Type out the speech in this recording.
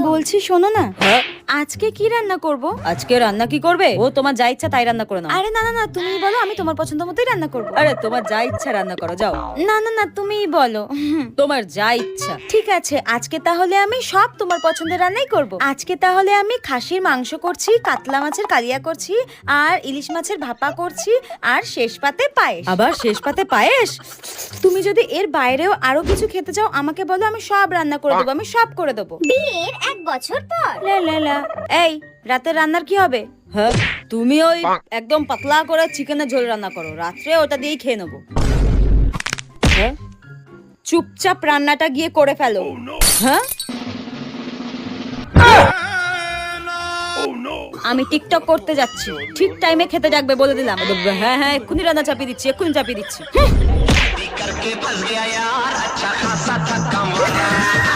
বলছি শোনো না, হ্যাঁ আজকে কি রান্না করব? আজকে রান্না কি করবে? ও তোমার যা ইচ্ছা তাই রান্না করে নাও। আরে না না না, তুমিই বলো, আমি তোমার পছন্দ মতোই রান্না করব। আরে তোমার যা ইচ্ছা রান্না করো, যাও। না না না, তুমিই বলো। তোমার যা ইচ্ছা। ঠিক আছে, আজকে তাহলে আমি সব তোমার পছন্দের রান্নাই করব। আজকে তাহলে আমি খাসির মাংস করছি, কাতলা মাছের কালিয়া করছি, আর ইলিশ মাছের ভাপা করছি, আর শেষ পাতে পায়েস। আবার শেষ পাতে পায়েস? তুমি যদি এর বাইরেও আরো কিছু খেতে চাও আমাকে বলো, আমি সব রান্না করে দেবো, আমি সব করে দেবো। বিয়ের 1 বছর পর লা লা লা। এই রাতের রান্নার কি হবে? হ্যাঁ তুমি ওই একদম পাতলা করে চিকেনের ঝোল রান্না করো, রাত্রে ওটা দিয়েই খেয়ে নেবো। হ্যাঁ চুপচাপ রান্নাটা গিয়ে করে ফেলো। হ্যাঁ আমি টিকটক করতে যাচ্ছি, ঠিক টাইমে খেতে ডাকবে বলে দিলাম। হ্যাঁ হ্যাঁ এক্ষুনি রান্না চাপিয়ে দিচ্ছি, এক্ষুনি চাপিয়ে দিচ্ছি। करके फंस गया यार अच्छा खासा थका मारा